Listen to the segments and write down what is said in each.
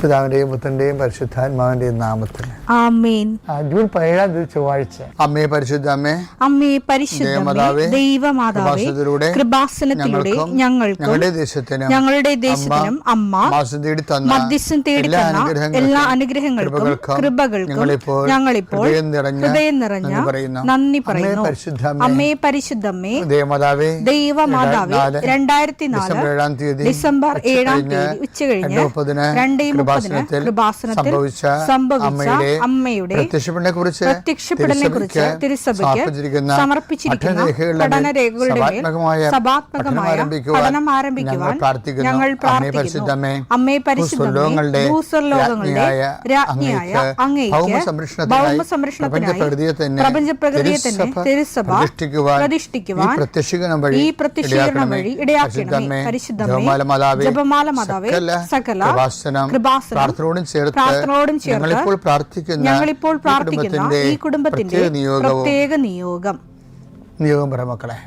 പിതാവിന്റെയും പുത്രന്റെയും പരിശുദ്ധാത്മാവിന്റെയും നാമത്തിൽ ആമേൻ. ജൂൺ 17 ചൊവ്വാഴ്ച. അമ്മേ പരിശുദ്ധ അമ്മേ, അമ്മേ പരിശുദ്ധ ദൈവമാതാവേ, കൃപാസനത്തിലൂടെ ഞങ്ങൾക്കും ഞങ്ങളുടെ ദേശത്തിനും അമ്മ മധ്യസ്ഥം തേടി തന്ന എല്ലാ അനുഗ്രഹങ്ങൾക്കും കൃപകൾക്കും ഞങ്ങളിപ്പോൾ ഹൃദയം നിറഞ്ഞ നന്ദി പറയുന്നു. അമ്മേ പരിശുദ്ധമ്മേ, ദൈവമാതാവേ, 2004 ഡിസംബർ 7 ഉച്ചകഴിഞ്ഞ് 2:30 കൃപാസനത്തിൽ സംഭവിച്ച അമ്മയുടെ പ്രത്യക്ഷപ്പെടലിനെക്കുറിച്ച് തിരുസഭയ്ക്ക് സമർപ്പിച്ചിരിക്കുന്ന പഠനരേഖകളുടെ മേൽ സഭാത്മകമായ പഠനം ആരംഭിക്കുവാൻ ഞങ്ങൾ പ്രാർത്ഥിക്കുന്നു. അമ്മേ പരിശുദ്ധമേ, ഭൂസ്വർലോകങ്ങളുടെ രാജ്ഞിയായ അങ്ങേയ്ക്ക് ഭൗമസംരക്ഷണത്തിനായി പ്രപഞ്ചപ്രകൃതിയെ തന്നെ തിരുസഭ പ്രതിഷ്ഠിക്കുവാൻ ഈ പ്രത്യക്ഷീകരണം വഴി ഇടയാക്കണമേ. പരിശുദ്ധമേ, ജപമാല മാതാവേ, സകല പ്രാർത്ഥനയോടും ചേർത്ത് ഞങ്ങളിപ്പോൾ പ്രാർത്ഥിക്കുന്ന ഈ കുടുംബത്തിന്റെ പ്രത്യേക നിയോഗം പറ മക്കളെ.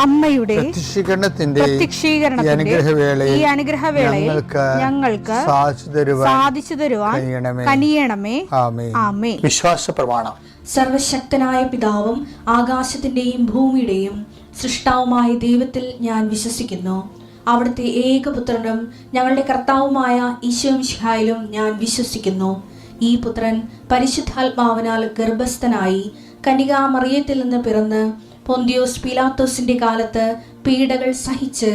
അമ്മയുടെ പ്രത്യക്ഷീകരണത്തിന്റെ ഈ അനുഗ്രഹവേളയിൽ ഞങ്ങൾക്ക് സാധിച്ചു തരുവാൻ കനിയണമേ. ആമേൻ. വിശ്വാസ പ്രമാണം. സർവശക്തനായ പിതാവും ആകാശത്തിന്റെയും ഭൂമിയുടെയും സൃഷ്ടാവുമായ ദൈവത്തിൽ ഞാൻ വിശ്വസിക്കുന്നു. അവിടുത്തെ ഏകപുത്രനും ഞങ്ങളുടെ കർത്താവുമായ ഈശോമിശിഹായിലും ഞാൻ വിശ്വസിക്കുന്നു. ഈ പുത്രൻ പരിശുദ്ധാത്മാവിനാൽ ഗർഭസ്ഥനായി കന്യകാമറിയത്തിൽ നിന്ന് പിറന്ന് പൊന്തിയോസ് പീലാത്തോസിന്റെ കാലത്ത് പീഡകൾ സഹിച്ച്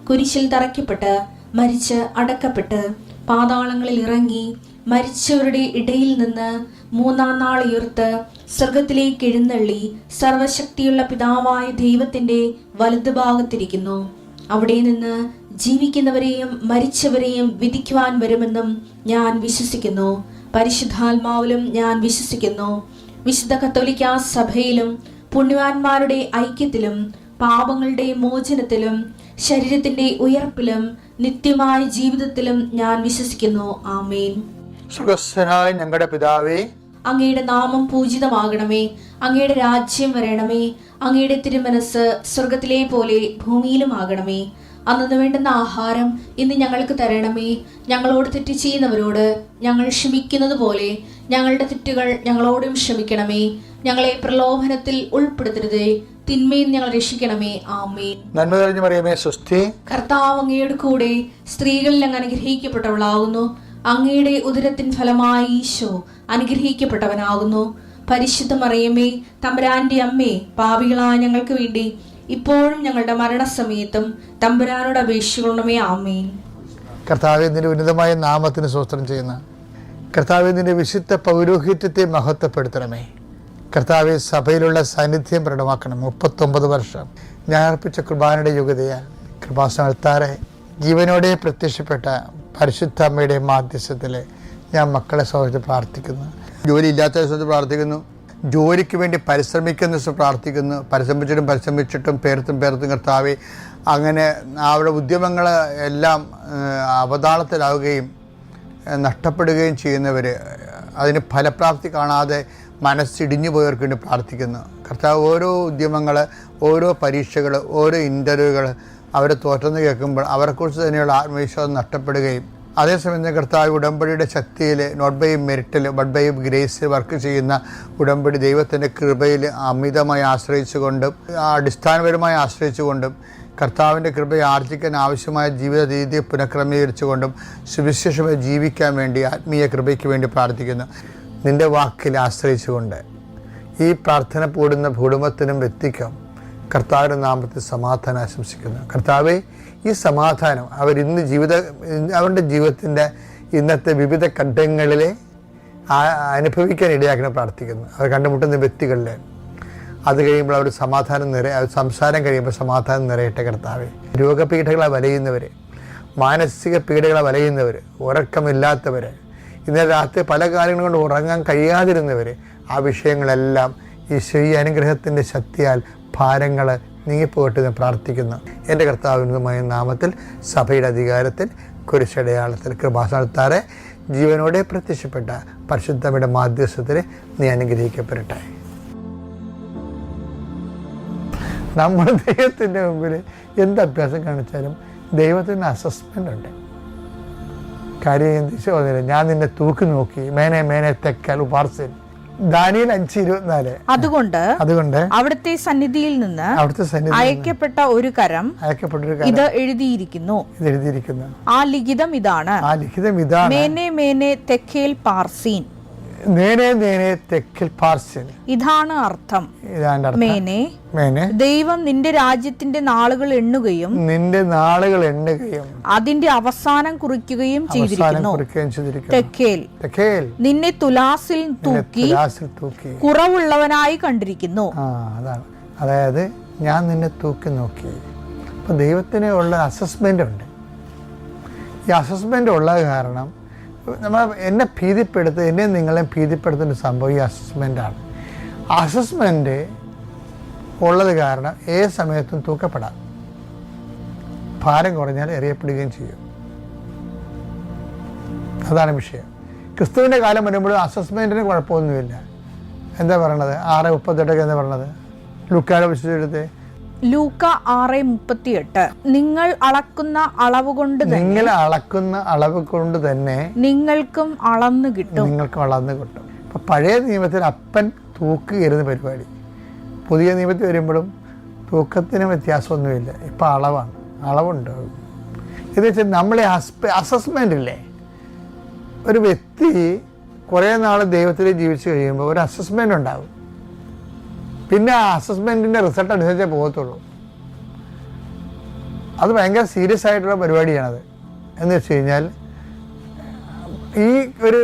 കുരിശിൽ തറയ്ക്കപ്പെട്ട് മരിച്ച് അടക്കപ്പെട്ട് പാതാളങ്ങളിൽ ഇറങ്ങി മരിച്ചവരുടെ ഇടയിൽ നിന്ന് 3-ാം നാൾ ഉയർത്ത് സ്വർഗത്തിലേക്ക് എഴുന്നള്ളി സർവശക്തിയുള്ള പിതാവായ ദൈവത്തിന്റെ വലതുഭാഗത്തിരിക്കുന്നു. അവിടെ നിന്ന് ജീവിക്കുന്നവരെയും മരിച്ചവരെയും വിധിക്കുവാൻ വരുമെന്നും ഞാൻ വിശ്വസിക്കുന്നു. പരിശുദ്ധാത്മാവിലും ഞാൻ വിശ്വസിക്കുന്നു. വിശുദ്ധ കത്തോലിക്കാ സഭയിലും പുണ്യവാന്മാരുടെ ഐക്യത്തിലും പാപങ്ങളുടെ മോചനത്തിലും ശരീരത്തിന്റെ ഉയർപ്പിലും നിത്യമായ ജീവിതത്തിലും ഞാൻ വിശ്വസിക്കുന്നു. ആമേൻ. സ്വർഗ്ഗസ്ഥനായ ഞങ്ങളുടെ പിതാവേ, അങ്ങയുടെ നാമം പൂജിതമാകണമേ. അങ്ങയുടെ രാജ്യം വരണമേ. അങ്ങയുടെ തിരുമനസ് സ്വർഗത്തിലെ പോലെ ഭൂമിയിലും ആകണമേ. അന്നു വേണ്ടുന്ന ആഹാരം ഇന്ന് ഞങ്ങൾക്ക് തരണമേ. ഞങ്ങളോട് തെറ്റ് ചെയ്യുന്നവരോട് ഞങ്ങൾ ക്ഷമിക്കുന്നത് പോലെ ഞങ്ങളുടെ തെറ്റുകൾ ഞങ്ങളോടും ക്ഷമിക്കണമേ. ഞങ്ങളെ പ്രലോഭനത്തിൽ ഉൾപ്പെടുത്തരുതേ, തിന്മയിൽ ഞങ്ങൾ രക്ഷിക്കണമേ. ആമേൻ. നന്മ നിറഞ്ഞ മറിയമേ, സ്വസ്തി. കർത്താവ് അങ്ങയുടെ കൂടെ സ്ത്രീകളിൽ അങ്ങ് അനുഗ്രഹിക്കപ്പെട്ടവളാകുന്നു. അങ്ങയുടെ ഉദരത്തിൻ ഫലമായി ഈശോ അനുഗ്രഹിക്കപ്പെട്ടവനാകുന്നു. പരിശുദ്ധ മറിയമേ, തമ്പുരാന്റെ അമ്മേ, പാപികളായ ഞങ്ങൾക്ക് വേണ്ടി ഇപ്പോഴും ഞങ്ങളുടെ മരണസമയത്തും തമ്പുരാനോട് അപേക്ഷിക്കണമേ. ആമേൻ. കർത്താവേ, നിന്റെ ഉന്നതമായ നാമത്തിന് സ്തോത്രം ചെയ്യുന്ന കർത്താവേ, നിന്റെ വിശുദ്ധ പൗരോഹിത്യത്തെ മഹത്വപ്പെടുത്തണമേ. കർത്താവെ, സഭയിലുള്ള സാന്നിധ്യം പ്രകടമാക്കണം. 39 വർഷം ഞാൻ അർപ്പിച്ച കുർബാനയുടെ യോഗ്യതയാൽ കൃപാസനത്താറെ ജീവനോടെ പ്രത്യക്ഷപ്പെട്ട പരിശുദ്ധ അമ്മയുടെ മാധ്യസ്ഥത്തിൽ ഞാൻ മക്കളെ സൗഹൃദം പ്രാർത്ഥിക്കുന്നു. ജോലി ഇല്ലാത്ത ദിവസത്തിൽ പ്രാർത്ഥിക്കുന്നു. ജോലിക്ക് വേണ്ടി പരിശ്രമിക്കുന്ന ദിവസം പ്രാർത്ഥിക്കുന്നു. പരിശ്രമിച്ചിട്ടും പേർത്തും കർത്താവെ, അങ്ങനെ അവരുടെ ഉദ്യമങ്ങൾ എല്ലാം അവതാളത്തിലാവുകയും നഷ്ടപ്പെടുകയും ചെയ്യുന്നവർ, അതിന് ഫലപ്രാപ്തി കാണാതെ മനസ്സിടിഞ്ഞു പോയവർക്ക് വേണ്ടി പ്രാർത്ഥിക്കുന്നു. കർത്താവ്, ഓരോ ഉദ്യമങ്ങൾ, ഓരോ പരീക്ഷകൾ, ഓരോ ഇൻ്റർവ്യൂകൾ അവരെ തോറ്റെന്ന് കേൾക്കുമ്പോൾ അവരെക്കുറിച്ച് തന്നെയുള്ള ആത്മവിശ്വാസം നഷ്ടപ്പെടുകയും അതേസമയം കർത്താവ് ഉടമ്പടിയുടെ ശക്തിയിൽ നോട്ട് ബൈ മെറിറ്റിൽ ബട്ട് ബൈ ഗ്രേസിൽ വർക്ക് ചെയ്യുന്ന ഉടമ്പടി ദൈവത്തിൻ്റെ കൃപയിൽ അമിതമായി ആശ്രയിച്ചുകൊണ്ടും അടിസ്ഥാനപരമായി ആശ്രയിച്ചുകൊണ്ടും കർത്താവിൻ്റെ കൃപയെ ആർജിക്കാൻ ആവശ്യമായ ജീവിത രീതിയെ പുനഃക്രമീകരിച്ചുകൊണ്ടും സുവിശേഷമായി ജീവിക്കാൻ വേണ്ടി ആത്മീയ കൃപയ്ക്ക് വേണ്ടി പ്രാർത്ഥിക്കുന്നു. നിൻ്റെ വാക്കിൽ ആശ്രയിച്ചുകൊണ്ട് ഈ പ്രാർത്ഥന കൂടുന്ന കുടുംബത്തിനും വ്യക്തിക്കും കർത്താവിൻ്റെ നാമത്തിൽ സമാധാനം ആശംസിക്കുന്നു. കർത്താവെ, ഈ സമാധാനം അവരുടെ ജീവിതത്തിൻ്റെ ഇന്നത്തെ വിവിധ ഘട്ടങ്ങളിലെ അനുഭവിക്കാൻ ഇടയാക്കണം പ്രാർത്ഥിക്കുന്നു. അവർ കണ്ടുമുട്ടുന്ന വ്യക്തികളിൽ അത് കഴിയുമ്പോൾ അവർ സംസാരം കഴിയുമ്പോൾ സമാധാനം നിറയട്ടെ. കർത്താവെ, രോഗപീഠകളെ വലയുന്നവർ, മാനസിക പീഡകളെ വലയുന്നവർ, ഉറക്കമില്ലാത്തവർ, ഇന്നലെ രാത്രി പല കാര്യങ്ങൾ കൊണ്ട് ഉറങ്ങാൻ കഴിയാതിരുന്നവർ, ആ വിഷയങ്ങളെല്ലാം ഈ അനുഗ്രഹത്തിൻ്റെ ശക്തിയാൽ ഭാരങ്ങൾ നീങ്ങിപ്പോയിട്ട് ഞാൻ പ്രാർത്ഥിക്കുന്നു. എൻ്റെ കർത്താവിനുമായ നാമത്തിൽ സഭയുടെ അധികാരത്തിൽ കുരിശടയാളത്തിൽ കൃപാസനത്താറെ ജീവനോടെ പ്രത്യക്ഷപ്പെട്ട പരിശുദ്ധയുടെ മാധ്യസ്ഥത്തിൽ നീ അനുഗ്രഹിക്കപ്പെടട്ടെ. നമ്മൾ ദൈവത്തിൻ്റെ മുമ്പിൽ എന്ത് അഭ്യാസം കാണിച്ചാലും ദൈവത്തിന് അസസ്മെൻ്റ് ഉണ്ട്. കാര്യം എന്തിച്ചോ ഞാൻ നിന്നെ തൂക്കി നോക്കി, മേനെ തെക്കൽ ഉപാർസൻ. ദാനിയേൽ 5:24. അതുകൊണ്ട് അവിടുത്തെ സന്നിധിയിൽ നിന്ന് അയക്കപ്പെട്ട ഒരു കരം ഇത് എഴുതിയിരിക്കുന്നു. ആ ലിഖിതം ഇതാണ്, മേനെ തെക്കേൽ പാർസീൻ. ഇതാണ് അർത്ഥം. മേനെ, ദൈവം നിന്റെ രാജ്യത്തിന്റെ നാളുകൾ എണ്ണുകയും അതിന്റെ അവസാനം കുറിക്കുകയും ചെയ്തിരിക്കുന്നു. തെക്കേൽ, നിന്നെ തുലാസിൽ തൂക്കി കുറവുള്ളവനായി കണ്ടിരിക്കുന്നു. അതായത് ഞാൻ നിന്നെ തൂക്കി നോക്കി. അപ്പൊ ദൈവത്തിന് ഉള്ള അസസ്മെന്റ് ഉണ്ട്. ഈ അസസ്മെന്റ് ഉള്ള കാരണം എന്നെ നിങ്ങളെ ഭീതിപ്പെടുത്തുന്ന സംഭവം ഈ അസസ്മെൻ്റാണ്. അസസ്മെൻ്റ് ഉള്ളത് കാരണം ഏത് സമയത്തും തൂക്കപ്പെടാം, ഭാരം കുറഞ്ഞാൽ എറിയപ്പെടുകയും ചെയ്യും. അതാണ് വിഷയം. ക്രിസ്തുവിൻ്റെ കാലം വരുമ്പോഴും അസസ്മെൻറ്റിന് കുഴപ്പമൊന്നുമില്ല. എന്താ പറയണത്? 6:38 എന്താ പറയണത്? ലൂക്കായുടെ വിശുദ്ധ ലൂക്ക 6:38. നിങ്ങൾ അളക്കുന്ന അളവ് കൊണ്ട് തന്നെ നിങ്ങൾക്കും അളന്നു കിട്ടും. അപ്പൊ പഴയ നിയമത്തിൽ അപ്പൻ തൂക്കുകയായിരുന്നു പരിപാടി. പുതിയ നിയമത്തിൽ വരുമ്പോഴും തൂക്കത്തിന് വ്യത്യാസമൊന്നുമില്ല. ഇപ്പം അളവുണ്ട്. എന്ന് വെച്ചാൽ നമ്മളെ അസസ്മെൻ്റ് ഇല്ലേ, ഒരു വ്യക്തി കുറേ നാൾ ദൈവത്തിൽ ജീവിച്ച് കഴിയുമ്പോൾ ഒരു അസസ്മെൻ്റ് ഉണ്ടാകും. പിന്നെ ആ അസസ്മെൻറ്റിൻ്റെ റിസൾട്ട് അനുസരിച്ചേ പോകത്തുള്ളൂ. അത് ഭയങ്കര സീരിയസ് ആയിട്ടുള്ള പരിപാടിയാണത്. എന്ന് വെച്ച് കഴിഞ്ഞാൽ ഈ ഒരു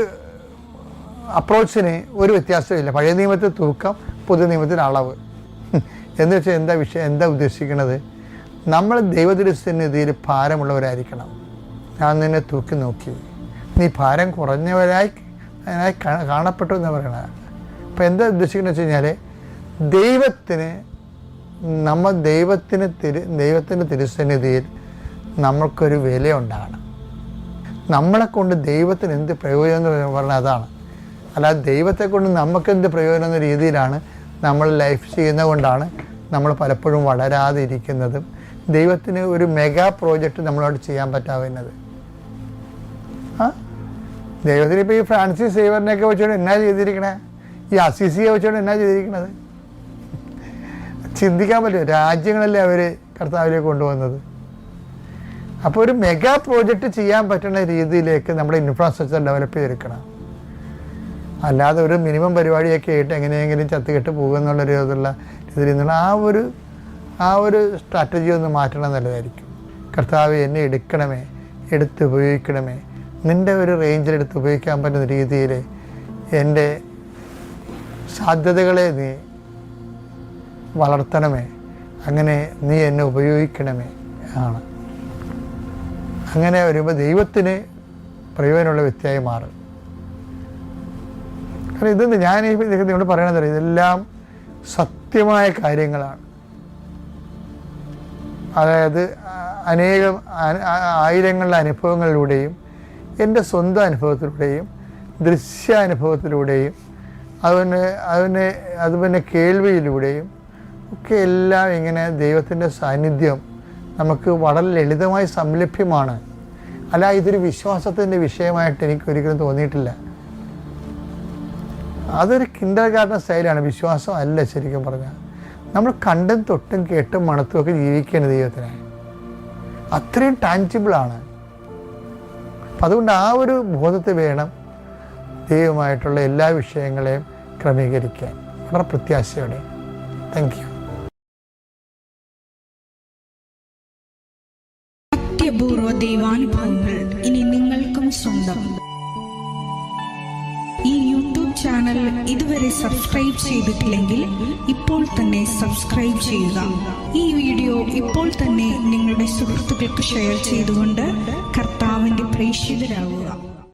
അപ്രോച്ചിന് ഒരു വ്യത്യാസമില്ല. പഴയ നിയമത്തിൽ തൂക്കം, പുതിയ നിയമത്തിൽ അളവ്. എന്ന് വെച്ചാൽ എന്താ ഉദ്ദേശിക്കുന്നത്? നമ്മൾ ദൈവദൃശ്യനിധിയിൽ ഭാരമുള്ളവരായിരിക്കണം. ഞാൻ നിന്നെ തൂക്കി നോക്കി, നീ ഭാരം കുറഞ്ഞവരായി കാണപ്പെട്ടു എന്ന് പറയണത്. അപ്പം എന്താ ഉദ്ദേശിക്കുന്നത് വെച്ച് കഴിഞ്ഞാൽ ദൈവത്തിൻ്റെ തിരുസന്നിധിയിൽ നമ്മൾക്കൊരു വില ഉണ്ടാകണം. നമ്മളെ കൊണ്ട് ദൈവത്തിന് എന്ത് പ്രയോജനം എന്ന് പറഞ്ഞാൽ അതാണ്. അല്ലാതെ ദൈവത്തെ കൊണ്ട് നമുക്കെന്ത് പ്രയോജനം എന്ന രീതിയിലാണ് നമ്മൾ ലൈഫ് ചെയ്യുന്നത് കൊണ്ടാണ് നമ്മൾ പലപ്പോഴും വളരാതെ ഇരിക്കുന്നതും ദൈവത്തിന് ഒരു മെഗാ പ്രോജക്റ്റ് നമ്മളോട് ചെയ്യാൻ പറ്റാവുന്നത്. ദൈവത്തിന് ഇപ്പോൾ ഈ ഫ്രാൻസിസ് സേവറിനെയൊക്കെ വെച്ചുകൊണ്ട് എന്നാ ചെയ്തിരിക്കണേ, ഈ അസിസിയെ വെച്ചുകൊണ്ട് എന്നാ ചെയ്തിരിക്കണത്? ചിന്തിക്കാൻ പറ്റുമോ? രാജ്യങ്ങളല്ലേ അവർ കർത്താവിലേക്ക് കൊണ്ടുവന്നത്. അപ്പോൾ ഒരു മെഗാ പ്രോജക്റ്റ് ചെയ്യാൻ പറ്റുന്ന രീതിയിലേക്ക് നമ്മുടെ ഇൻഫ്രാസ്ട്രക്ചർ ഡെവലപ്പ് ചെയ്തെടുക്കണം. അല്ലാതെ ഒരു മിനിമം പരിപാടിയൊക്കെ ആയിട്ട് എങ്ങനെയെങ്കിലും ചത്തുകെട്ട് പോകുക എന്നുള്ളൊരു രീതിയിൽ നിന്നുള്ള ആ ഒരു സ്ട്രാറ്റജി ഒന്ന് മാറ്റണം നല്ലതായിരിക്കും. കർത്താവ് എന്നെ എടുത്ത് ഉപയോഗിക്കണമേ, നിൻ്റെ ഒരു റേഞ്ചിലെടുത്ത് ഉപയോഗിക്കാൻ പറ്റുന്ന രീതിയിൽ എൻ്റെ സാധ്യതകളെ നീ വളർത്തണമേ, അങ്ങനെ നീ എന്നെ ഉപയോഗിക്കണമേ ആണ്. അങ്ങനെ വരുമ്പോൾ ദൈവത്തിന് പ്രയോജനമുള്ള വ്യക്തിയായി മാറും. കാരണം ഇതെന്ത് ഞാൻ നിങ്ങളോട് പറയണതല്ല, ഇതെല്ലാം സത്യമായ കാര്യങ്ങളാണ്. അതായത് ആയിരങ്ങളുടെ അനുഭവങ്ങളിലൂടെയും എൻ്റെ സ്വന്തം അനുഭവത്തിലൂടെയും ദൃശ്യാനുഭവത്തിലൂടെയും അതുപോലെ കേൾവിയിലൂടെയും ഒക്കെ എല്ലാം ഇങ്ങനെ ദൈവത്തിൻ്റെ സാന്നിധ്യം നമുക്ക് വളരെ ലളിതമായി സംലഭ്യമാണ്. അല്ല, ഇതൊരു വിശ്വാസത്തിൻ്റെ വിഷയമായിട്ട് എനിക്ക് ഒരിക്കലും തോന്നിയിട്ടില്ല. അതൊരു കിൻഡർ ഗാർഡൻ സ്റ്റൈലാണ്, വിശ്വാസം അല്ല. ശരിക്കും പറഞ്ഞാൽ നമ്മൾ കണ്ടും തൊട്ടും കേട്ടും മണത്തും ഒക്കെ ജീവിക്കേണ്ട ദൈവത്തിനെ. അത്രയും ടാഞ്ചിബിളാണ്. അതുകൊണ്ട് ആ ഒരു ബോധത്തെ വേണം ദൈവമായിട്ടുള്ള എല്ലാ വിഷയങ്ങളെയും ക്രമീകരിക്കാൻ. വളരെ പ്രത്യാശയോടെ. Thank you. അത്യപൂർവ ദൈവാനുഭവങ്ങൾ ഇനി നിങ്ങൾക്കും സ്വന്തം. ഈ യൂട്യൂബ് ചാനൽ ഇതുവരെ സബ്സ്ക്രൈബ് ചെയ്തിട്ടില്ലെങ്കിൽ ഇപ്പോൾ തന്നെ സബ്സ്ക്രൈബ് ചെയ്യുക. ഈ വീഡിയോ ഇപ്പോൾ തന്നെ നിങ്ങളുടെ സുഹൃത്തുക്കൾക്ക് ഷെയർ ചെയ്തുകൊണ്ട് കർത്താവിന്റെ പ്രേക്ഷിതരാകുക.